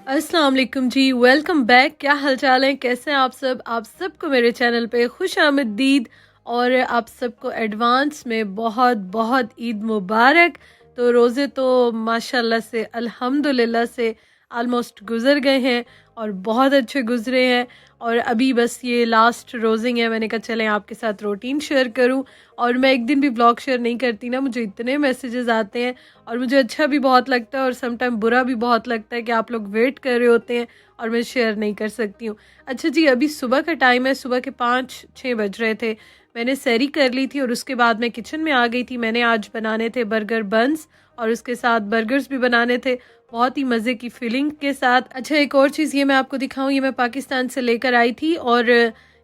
अस्सलाम वालेकुम जी, welcome back. क्या हालचाल है, कैसे हैं आप सबको मेरे चैनल पे खुश आमदीद और आप सबको एडवांस में बहुत बहुत ईद मुबारक। तो रोज़े तो माशाल्लाह से अल्हम्दुलिल्लाह से आलमोस्ट गुज़र गए हैं और बहुत अच्छे गुज़रे हैं और अभी बस ये लास्ट रोज़िंग है। मैंने कहा चलें आपके साथ रूटीन शेयर करूं। और मैं एक दिन भी ब्लॉग शेयर नहीं करती ना, मुझे इतने मैसेजेस आते हैं और मुझे अच्छा भी बहुत लगता है और समटाइम बुरा भी बहुत लगता है कि आप लोग वेट कर रहे होते हैं और मैं शेयर नहीं कर सकती हूँ। अच्छा जी, अभी सुबह का टाइम है, सुबह के 5-6 बज रहे थे। मैंने सैरी कर ली थी और उसके बाद मैं किचन में आ गई थी। मैंने आज बनाने थे बर्गर बन्स और उसके साथ बर्गर्स भी बनाने थे, बहुत ही मज़े की फीलिंग के साथ। अच्छा, एक और चीज़ ये मैं आपको दिखाऊं, ये मैं पाकिस्तान से लेकर आई थी और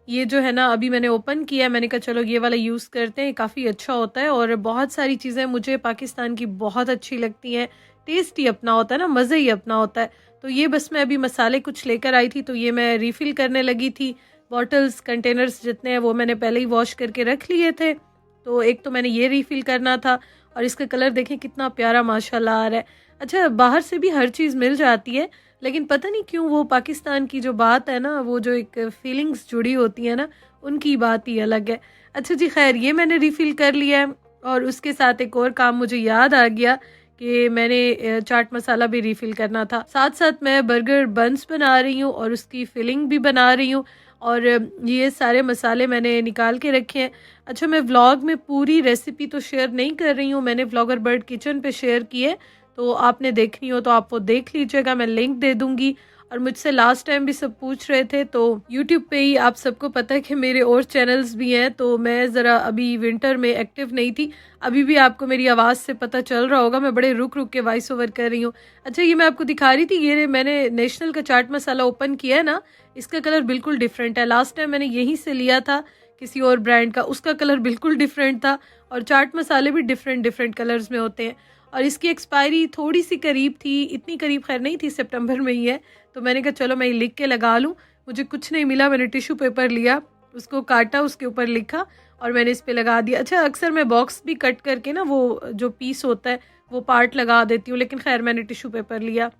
ये जो है ना अभी मैंने ओपन किया है। मैंने कहा चलो ये वाला यूज़ करते हैं, काफ़ी अच्छा होता है और बहुत सारी चीज़ें मुझे पाकिस्तान की बहुत अच्छी लगती हैं। टेस्ट ही अपना होता है ना, मज़े ही अपना होता है। तो ये बस मैं अभी मसाले कुछ लेकर आई थी तो ये मैं रीफ़िल करने लगी थी। बॉटल्स कंटेनर्स जितने हैं वो मैंने पहले ही वॉश करके रख लिए थे। तो एक तो मैंने ये रीफ़िल करना था और इसका कलर देखें कितना प्यारा माशाल्लाह आ रहा है। अच्छा, बाहर से भी हर चीज़ मिल जाती है लेकिन पता नहीं क्यों वो पाकिस्तान की जो बात है ना, वो जो एक फीलिंग्स जुड़ी होती है ना, उनकी बात ही अलग है। अच्छा जी, खैर ये मैंने रिफ़िल कर लिया है और उसके साथ एक और काम मुझे याद आ गया कि मैंने चाट मसाला भी रिफ़िल करना था। साथ-साथ मैं बर्गर बन्स बना रही हूँ और उसकी फिलिंग भी बना रही हूँ और ये सारे मसाले मैंने निकाल के रखे हैं। अच्छा, मैं व्लॉग में पूरी रेसिपी तो शेयर नहीं कर रही हूँ, मैंने व्लॉगर बर्ड किचन पे शेयर की है, तो आपने देखनी हो तो आप वो देख लीजिएगा, मैं लिंक दे दूँगी। और मुझसे लास्ट टाइम भी सब पूछ रहे थे तो यूट्यूब पे ही आप सबको पता है कि मेरे और चैनल्स भी हैं, तो मैं ज़रा अभी विंटर में एक्टिव नहीं थी। अभी भी आपको मेरी आवाज़ से पता चल रहा होगा, मैं बड़े रुक रुक के वॉइस ओवर कर रही हूँ। अच्छा, ये मैं आपको दिखा रही थी, ये मैंने नेशनल का चाट मसाला ओपन किया है ना, इसका कलर बिल्कुल डिफरेंट है। लास्ट टाइम मैंने यहीं से लिया था किसी और ब्रांड का, उसका कलर बिल्कुल डिफरेंट था। और चाट मसाले भी डिफरेंट डिफरेंट कलर्स में होते हैं और इसकी एक्सपायरी थोड़ी सी करीब थी, इतनी करीब खैर नहीं थी, सितंबर में ही है। तो मैंने कहा चलो मैं ये लिख के लगा लूँ। मुझे कुछ नहीं मिला, मैंने टिश्यू पेपर लिया, उसको काटा, उसके ऊपर लिखा और मैंने इस पे लगा दिया। अच्छा, अक्सर मैं बॉक्स भी कट करके ना वो जो पीस होता है वो पार्ट लगा देती हूँ, लेकिन खैर मैंने टिश्यू पेपर लिया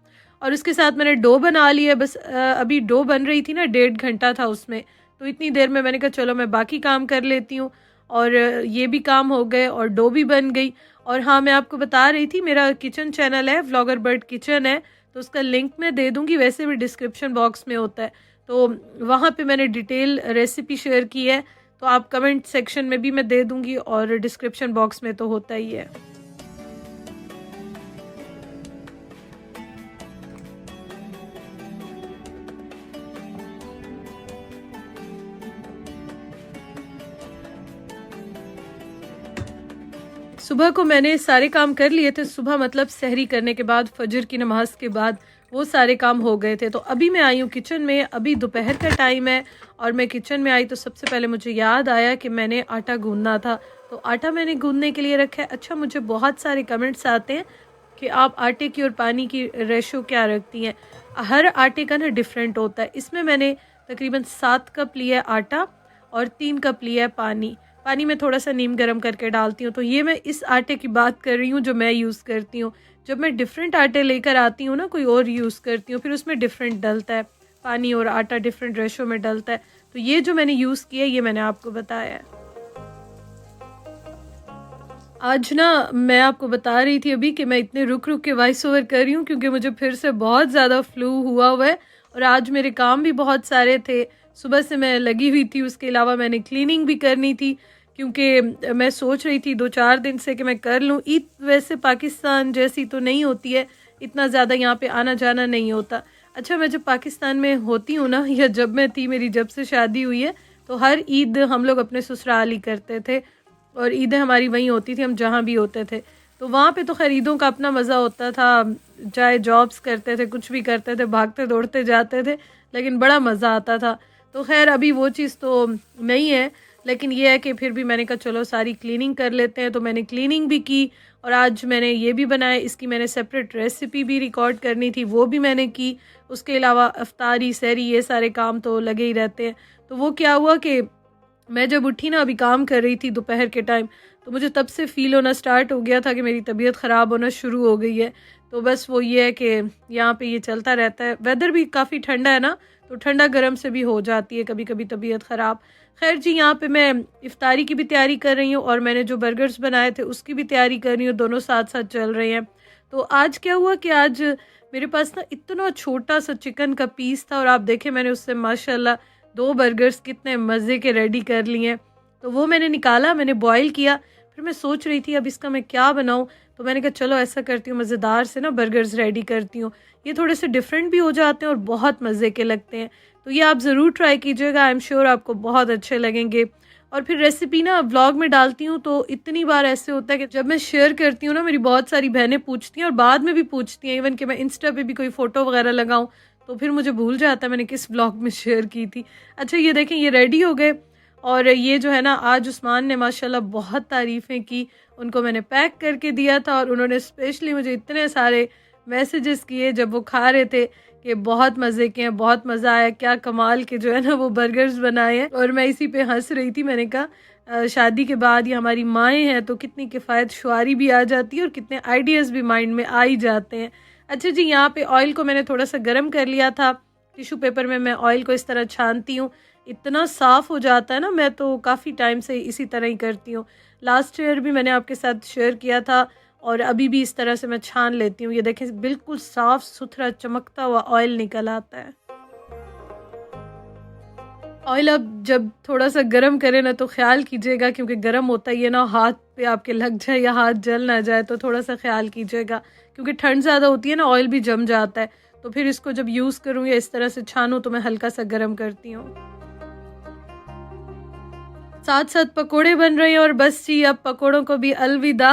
और उसके साथ मैंने डो बना लिया। बस अभी डो बन रही थी ना, 1.5 घंटा था उसमें, तो इतनी देर में मैंने कहा चलो मैं बाकी काम कर लेती हूँ और ये भी काम हो गए और डो भी बन गई। और हाँ, मैं आपको बता रही थी मेरा किचन चैनल है, व्लॉगर बर्ड किचन है, तो उसका लिंक मैं दे दूँगी, वैसे भी डिस्क्रिप्शन बॉक्स में होता है। तो वहाँ पे मैंने डिटेल रेसिपी शेयर की है, तो आप कमेंट सेक्शन में भी मैं दे दूँगी और डिस्क्रिप्शन बॉक्स में तो होता ही है। सुबह को मैंने सारे काम कर लिए थे, सुबह मतलब सहरी करने के बाद, फजर की नमाज के बाद वो सारे काम हो गए थे। तो अभी मैं आई हूँ किचन में, अभी दोपहर का टाइम है और मैं किचन में आई तो सबसे पहले मुझे याद आया कि मैंने आटा गूंदना था, तो आटा मैंने गूंदने के लिए रखा है। अच्छा, मुझे बहुत सारे कमेंट्स आते हैं कि आप आटे की और पानी की रेशो क्या रखती हैं। हर आटे का ना डिफरेंट होता है। इसमें मैंने तकरीबन 7 कप लिया है आटा और 3 कप लिया है पानी। पानी में थोड़ा सा नीम गर्म करके डालती हूँ। तो ये मैं इस आटे की बात कर रही हूँ जो मैं यूज़ करती हूँ। जब मैं डिफरेंट आटे लेकर आती हूँ ना, कोई और यूज़ करती हूँ, फिर उसमें डिफरेंट डलता है, पानी और आटा डिफरेंट रेशो में डलता है। तो ये जो मैंने यूज़ किया है ये मैंने आपको बताया है। आज ना मैं आपको बता रही थी अभी कि मैं इतने रुक रुक के वॉइस ओवर कर रही हूँ क्योंकि मुझे फिर से बहुत ज़्यादा फ्लू हुआ है और आज मेरे काम भी बहुत सारे थे। सुबह से मैं लगी हुई थी, उसके अलावा मैंने क्लीनिंग भी करनी थी क्योंकि मैं सोच रही थी 2-4 दिन से कि मैं कर लूँ। ईद वैसे पाकिस्तान जैसी तो नहीं होती है, इतना ज़्यादा यहाँ पे आना जाना नहीं होता। अच्छा, मैं जब पाकिस्तान में होती हूँ ना, या जब मैं थी, मेरी जब से शादी हुई है, तो हर ईद हम लोग अपने ससुराल ही करते थे और ईदें हमारी वहीं होती थी, हम जहाँ भी होते थे। तो वहाँ पे तो खैर ईदों का अपना मज़ा होता था, चाहे जॉब्स करते थे, कुछ भी करते थे, भागते दौड़ते जाते थे, लेकिन बड़ा मज़ा आता था। तो खैर अभी वो चीज़ तो नहीं है, लेकिन ये है कि फिर भी मैंने कहा चलो सारी क्लीनिंग कर लेते हैं, तो मैंने क्लीनिंग भी की और आज मैंने ये भी बनाया। इसकी मैंने सेपरेट रेसिपी भी रिकॉर्ड करनी थी, वो भी मैंने की। उसके अलावा अफ्तारी, सहरी, ये सारे काम तो लगे ही रहते हैं। तो वो क्या हुआ कि मैं जब उठी ना, अभी काम कर रही थी दोपहर के टाइम, तो मुझे तब से फ़ील होना स्टार्ट हो गया था कि मेरी तबीयत ख़राब होना शुरू हो गई है। तो बस वो ये है कि यहाँ पे ये चलता रहता है। वेदर भी काफ़ी ठंडा है ना, तो ठंडा गर्म से भी हो जाती है कभी कभी तबीयत ख़राब। खैर जी, यहाँ पे मैं इफ्तारी की भी तैयारी कर रही हूँ और मैंने जो बर्गर्स बनाए थे उसकी भी तैयारी कर रही हूँ, दोनों साथ साथ चल रहे हैं। तो आज क्या हुआ कि आज मेरे पास ना इतना छोटा सा चिकन का पीस था और आप देखें मैंने उससे माशाल्लाह 2 बर्गर्स कितने मज़े के रेडी कर लिए हैं। तो वो मैंने निकाला, मैंने बॉईल किया। फिर मैं सोच रही थी अब इसका मैं क्या बनाऊँ, तो मैंने कहा चलो ऐसा करती हूँ, मज़ेदार से ना बर्गर्स रेडी करती हूँ। ये थोड़े से डिफरेंट भी हो जाते हैं और बहुत मज़े के लगते हैं। तो ये आप ज़रूर ट्राई कीजिएगा, आई एम श्योर आपको बहुत अच्छे लगेंगे। और फिर रेसिपी ना व्लॉग में डालती हूँ तो इतनी बार ऐसे होता है कि जब मैं शेयर करती हूँ ना, मेरी बहुत सारी बहनें पूछती हैं और बाद में भी पूछती हैं, इवन कि मैं इंस्टा पे भी कोई फ़ोटो वगैरह लगाऊँ तो फिर मुझे भूल जाता है मैंने किस व्लॉग में शेयर की थी। अच्छा ये देखें, ये रेडी हो गए। और ये जो है ना, आज उस्मान ने माशाल्लाह बहुत तारीफ़ें की, उनको मैंने पैक करके दिया था और उन्होंने स्पेशली मुझे इतने सारे मैसेजेस किए जब वो खा रहे थे कि बहुत मज़े के हैं, बहुत मज़ा आया, क्या कमाल के जो है ना वो बर्गर्स बनाए हैं। और मैं इसी पे हंस रही थी, मैंने कहा शादी के बाद ये हमारी माएँ हैं तो कितनी किफ़ायत शुआरी भी आ जाती है और कितने आइडियाज़ भी माइंड में आ ही जाते हैं। अच्छा जी, यहाँ पे ऑयल को मैंने थोड़ा सा गर्म कर लिया था, टिशू पेपर में मैं ऑयल को इस तरह छानती हूँ, इतना साफ़ हो जाता है ना। मैं तो काफ़ी टाइम से इसी तरह ही करती हूँ, लास्ट ईयर भी मैंने आपके साथ शेयर किया था और अभी भी इस तरह से मैं छान लेती हूँ। ये देखें बिल्कुल साफ़ सुथरा चमकता हुआ ऑयल निकल आता है। ऑयल अब जब थोड़ा सा गरम करे ना तो ख्याल कीजिएगा, क्योंकि गरम होता है ये ना हाथ पे आपके लग जाए या हाथ जल ना जाए, तो थोड़ा सा ख्याल कीजिएगा, क्योंकि ठंड ज़्यादा होती है ना, ऑयल भी जम जाता है। तो फिर इसको जब यूज़ करूँ या इस तरह से छानूँ तो मैं हल्का सा गरम करती हूँ। साथ साथ पकोड़े बन रहे हैं और बस जी अब पकोड़ों को भी अलविदा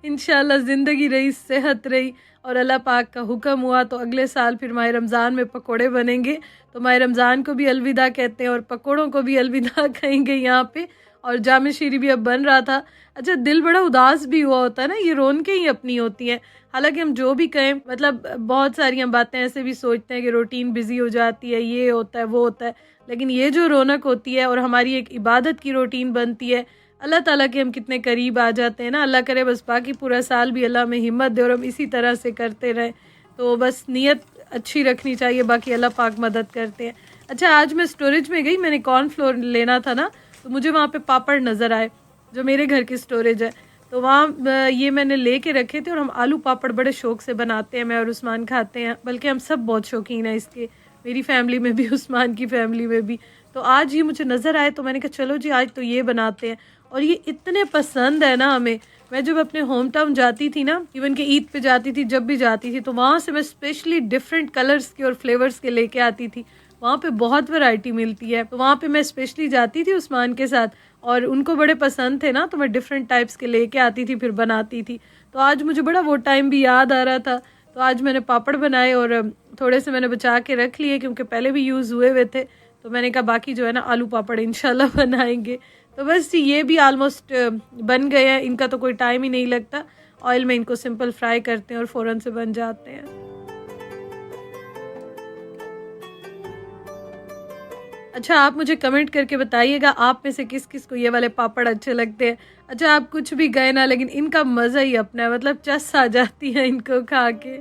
इंशाल्लाह ज़िंदगी रही, सेहत रही और अल्लाह पाक का हुक्म हुआ तो अगले साल फिर माह रमज़ान में पकोड़े बनेंगे। तो माह रमज़ान को भी अलविदा कहते हैं और पकोड़ों को भी अलविदा कहेंगे यहाँ पे। और जाम शीरी भी अब बन रहा था। अच्छा, दिल बड़ा उदास भी हुआ होता है ना, ये रौनकें ही अपनी होती हैं। हालांकि हम जो भी कहें, मतलब बहुत सारी हम बातें ऐसे भी सोचते हैं कि रूटीन बिजी हो जाती है, ये होता है वो होता है, लेकिन ये जो रौनक होती है और हमारी एक इबादत की रूटीन बनती है, अल्लाह ताला के हम कितने करीब आ जाते हैं ना। अल्लाह करे बस बाकी पूरा साल भी अल्लाह में हिम्मत दे और हम इसी तरह से करते रहें। तो बस नीयत अच्छी रखनी चाहिए, बाकी अल्लाह पाक मदद करते हैं। अच्छा, आज मैं स्टोरेज में गई, मैंने कॉर्नफ्लोर लेना था ना, तो मुझे वहाँ पे पापड़ नज़र आए जो मेरे घर की स्टोरेज है। तो वहाँ ये मैंने ले के रखे थे और हम आलू पापड़ बड़े शौक से बनाते हैं, मैं और उस्मान खाते हैं, बल्कि हम सब बहुत शौकीन हैं इसके, मेरी फैमिली में भी उस्मान की फैमिली में भी। तो आज ये मुझे नज़र आए तो मैंने कहा चलो जी आज तो ये बनाते हैं। और ये इतने पसंद है ना हमें। मैं जब अपने होम टाउन जाती थी ना, इवन कि ईद पे जाती थी, जब भी जाती थी तो वहाँ से मैं स्पेशली डिफरेंट कलर्स के और फ्लेवर्स के लेके आती थी। वहाँ पे बहुत वैरायटी मिलती है, तो वहाँ पे मैं स्पेशली जाती थी उस्मान के साथ और उनको बड़े पसंद थे ना, तो मैं डिफरेंट टाइप्स के लेके आती थी फिर बनाती थी। तो आज मुझे बड़ा वो टाइम भी याद आ रहा था, तो आज मैंने पापड़ बनाए और थोड़े से मैंने बचा के रख लिए क्योंकि पहले भी यूज़ हुए हुए थे। तो मैंने कहा बाकी जो है ना आलू पापड़ इंशाल्लाह बनाएंगे। तो बस ये भी आलमोस्ट बन गए हैं, इनका तो कोई टाइम ही नहीं लगता, ऑयल में इनको सिंपल फ्राई करते हैं और फ़ौरन से बन जाते हैं। अच्छा, आप मुझे कमेंट करके बताइएगा आप में से किस किस को ये वाले पापड़ अच्छे लगते हैं। अच्छा, आप कुछ भी गए ना, लेकिन इनका मज़ा ही अपना है, मतलब चस आ जाती है इनको खा के।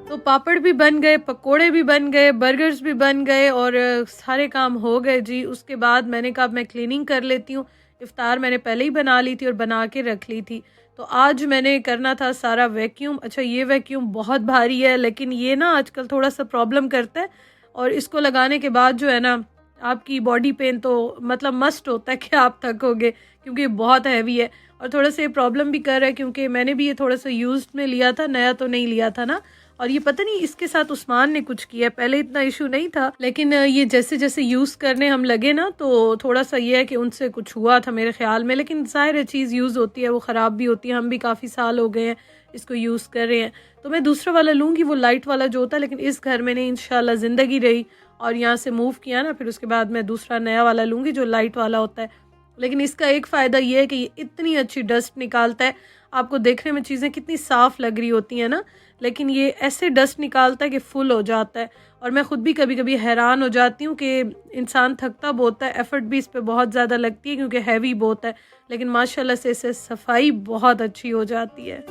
तो पापड़ भी बन गए, पकोड़े भी बन गए, बर्गर्स भी बन गए और सारे काम हो गए जी। उसके बाद मैंने कहा अब मैं क्लीनिंग कर लेती हूँ। इफ्तार मैंने पहले ही बना ली थी और बना के रख ली थी। तो आज मैंने करना था सारा वैक्यूम। अच्छा, ये वैक्यूम बहुत भारी है, लेकिन ये ना आजकल थोड़ा सा प्रॉब्लम करता है और इसको लगाने के बाद जो है ना आपकी बॉडी पेन तो मतलब मस्ट होता है कि आप थकोगे, क्योंकि ये बहुत हैवी है। और थोड़ा सा ये प्रॉब्लम भी कर रहा है क्योंकि मैंने भी ये थोड़ा सा यूज्ड में लिया था, नया तो नहीं लिया था ना। और ये पता नहीं इसके साथ उस्मान ने कुछ किया, पहले इतना इशू नहीं था, लेकिन ये जैसे जैसे यूज़ करने हम लगे ना तो थोड़ा सा ये है कि उनसे कुछ हुआ था मेरे ख्याल में। लेकिन ज़ाहिर है चीज़ यूज़ होती है वो ख़राब भी होती है, हम भी काफ़ी साल हो गए हैं इसको यूज़ कर रहे हैं। तो मैं दूसरा वाला लूँगी, वो लाइट वाला जो होता है, लेकिन इस घर में नहीं, इंशाल्लाह ज़िंदगी रही और यहाँ से मूव किया ना, फिर उसके बाद मैं दूसरा नया वाला लूँगी जो लाइट वाला होता है। लेकिन इसका एक फ़ायदा ये है कि ये इतनी अच्छी डस्ट निकालता है, आपको देखने में चीज़ें कितनी साफ़ लग रही होती हैं ना। लेकिन ये ऐसे डस्ट निकालता है कि फुल हो जाता है। और मैं ख़ुद भी कभी कभी हैरान हो जाती हूँ कि इंसान थकता बहुत है, एफ़र्ट भी इस पे बहुत ज़्यादा लगती है क्योंकि हैवी बहुत है, लेकिन माशाल्लाह से इससे सफाई बहुत अच्छी हो जाती है।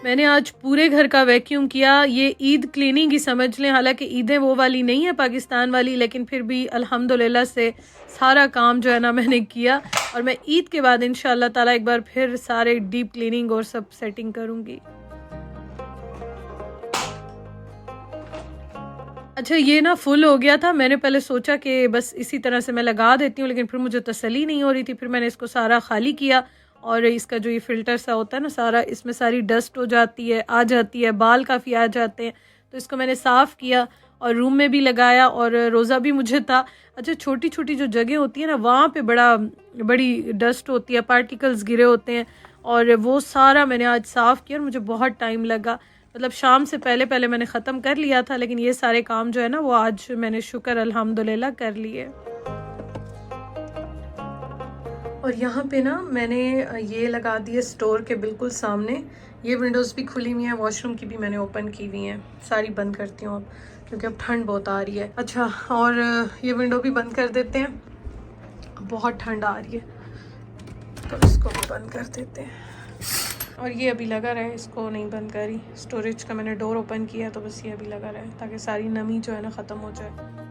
मैंने आज पूरे घर का वैक्यूम किया। ये ईद क्लीनिंग ही समझ लें, हालांकि ईदें वो वाली नहीं है पाकिस्तान वाली, लेकिन फिर भी अल्हम्दुलिल्लाह से सारा काम जो है ना मैंने किया। और मैं ईद के बाद इंशाअल्लाह ताला एक बार फिर सारे डीप क्लीनिंग और सब सेटिंग करूँगी। अच्छा, ये ना फुल हो गया था। मैंने पहले सोचा कि बस इसी तरह से मैं लगा देती हूँ, लेकिन फिर मुझे तसल्ली नहीं हो रही थी। फिर मैंने इसको सारा खाली किया और इसका जो ये फ़िल्टर सा होता है ना सारा, इसमें सारी डस्ट हो जाती है, आ जाती है, बाल काफ़ी आ जाते हैं। तो इसको मैंने साफ़ किया और रूम में भी लगाया और रोज़ा भी मुझे था। अच्छा, छोटी छोटी जो जगह होती है ना वहाँ पे बड़ी डस्ट होती है, पार्टिकल्स गिरे होते हैं, और वो सारा मैंने आज साफ़ किया और मुझे बहुत टाइम लगा। मतलब शाम से पहले पहले मैंने ख़त्म कर लिया था, लेकिन ये सारे काम जो है ना वो आज मैंने शुक्र अल्हम्दुलिल्लाह कर लिए। और यहाँ पे ना मैंने ये लगा दिए स्टोर के बिल्कुल सामने। ये विंडोज़ भी खुली हुई हैं, वॉशरूम की भी मैंने ओपन की हुई हैं। सारी बंद करती हूँ अब, क्योंकि अब ठंड बहुत आ रही है। अच्छा, और ये विंडो भी बंद कर देते हैं, बहुत ठंड आ रही है तो इसको भी बंद कर देते हैं। और ये अभी लगा रहे, इसको नहीं बंद करी। स्टोरेज का मैंने डोर ओपन किया तो बस ये अभी लगा रहे ताकि सारी नमी जो है ना ख़त्म हो जाए।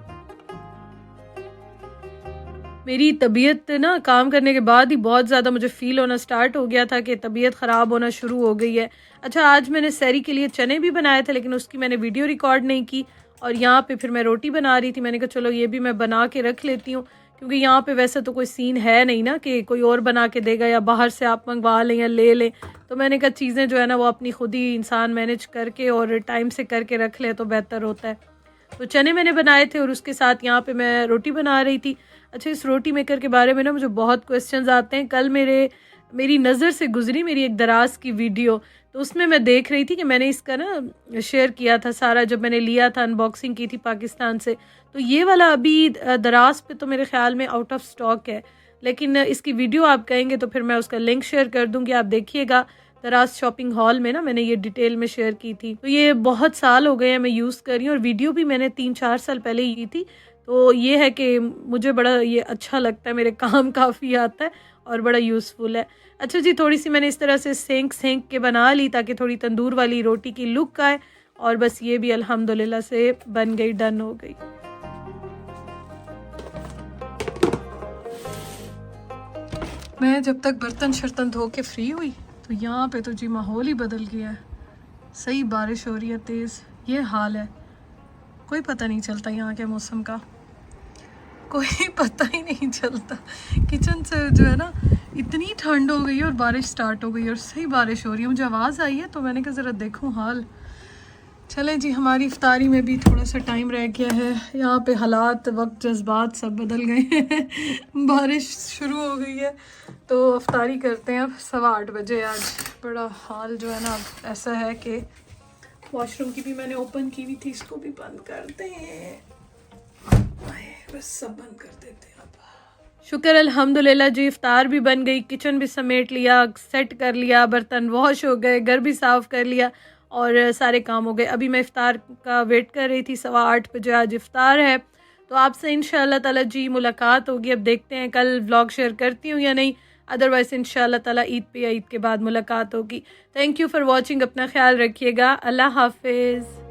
मेरी तबीयत ना काम करने के बाद ही बहुत ज़्यादा मुझे फ़ील होना स्टार्ट हो गया था कि तबीयत ख़राब होना शुरू हो गई है। अच्छा, आज मैंने सहरी के लिए चने भी बनाए थे, लेकिन उसकी मैंने वीडियो रिकॉर्ड नहीं की। और यहाँ पे फिर मैं रोटी बना रही थी। मैंने कहा चलो ये भी मैं बना के रख लेती हूँ, क्योंकि यहाँ पे वैसे तो कोई सीन है नहीं ना कि कोई और बना के देगा या बाहर से आप मंगवा लें या ले लें। तो मैंने कहा चीज़ें जो है ना वो अपनी खुद ही इंसान मैनेज करके और टाइम से करके रख ले तो बेहतर होता है। तो चने मैंने बनाए थे और उसके साथ यहाँ पे मैं रोटी बना रही थी। अच्छा, इस रोटी मेकर के बारे में ना मुझे बहुत क्वेश्चंस आते हैं। कल मेरी नज़र से गुजरी मेरी एक दराज की वीडियो, तो उसमें मैं देख रही थी कि मैंने इसका ना शेयर किया था सारा, जब मैंने लिया था, अनबॉक्सिंग की थी पाकिस्तान से। तो ये वाला अभी दराज पे तो मेरे ख्याल में आउट ऑफ स्टॉक है, लेकिन इसकी वीडियो आप कहेंगे तो फिर मैं उसका लिंक शेयर कर दूँगी, आप देखिएगा। दराज शॉपिंग हॉल में ना मैंने ये डिटेल में शेयर की थी। तो ये बहुत साल हो गए हैं मैं यूज़ कर रही हूँ, और वीडियो भी मैंने 3-4 साल पहले ही की थी। तो ये है कि मुझे बड़ा ये अच्छा लगता है, मेरे काम काफ़ी आता है और बड़ा यूज़फुल है। अच्छा जी, थोड़ी सी मैंने इस तरह से सेंक के बना ली ताकि थोड़ी तंदूर वाली रोटी की लुक आए, और बस ये भी अल्हम्दुलिल्लाह से बन गई, डन हो गई। मैं जब तक बर्तन शर्तन धो के फ्री हुई तो यहाँ पे तो जी माहौल ही बदल गया है। सही बारिश हो रही है तेज़, ये हाल है। कोई पता नहीं चलता यहाँ के मौसम का, कोई पता ही नहीं चलता। किचन से जो है ना इतनी ठंड हो गई है और बारिश स्टार्ट हो गई और सही बारिश हो रही है। मुझे आवाज़ आई है तो मैंने कहा ज़रा देखूँ हाल। चलें जी, हमारी इफ्तारी में भी थोड़ा सा टाइम रह गया है। यहाँ पे हालात, वक्त, जज्बात सब बदल गए हैं। बारिश शुरू हो गई है तो इफ्तारी करते हैं अब 8:15 बजे। आज बड़ा हाल जो है ना अब ऐसा है कि वॉशरूम की भी मैंने ओपन की हुई थी, इसको भी बंद करते हैं, बस सब बंद कर देते हैं अब। शुक्र अल्हम्दुलिल्लाह जी, इफ्तार भी बन गई, किचन भी समेट लिया, सेट कर लिया, बर्तन वॉश हो गए, घर भी साफ़ कर लिया और सारे काम हो गए। अभी मैं इफ्तार का वेट कर रही थी, 8:15 बजे आज इफ्तार है। तो आपसे इंशाअल्लाह ताला जी मुलाकात होगी। अब देखते हैं कल व्लॉग शेयर करती हूँ या नहीं, अदरवाइज़ इंशाअल्लाह ताला ईद पे या ईद के बाद मुलाकात होगी। थैंक यू फॉर वॉचिंग, अपना ख्याल रखिएगा, अल्लाह हाफिज़।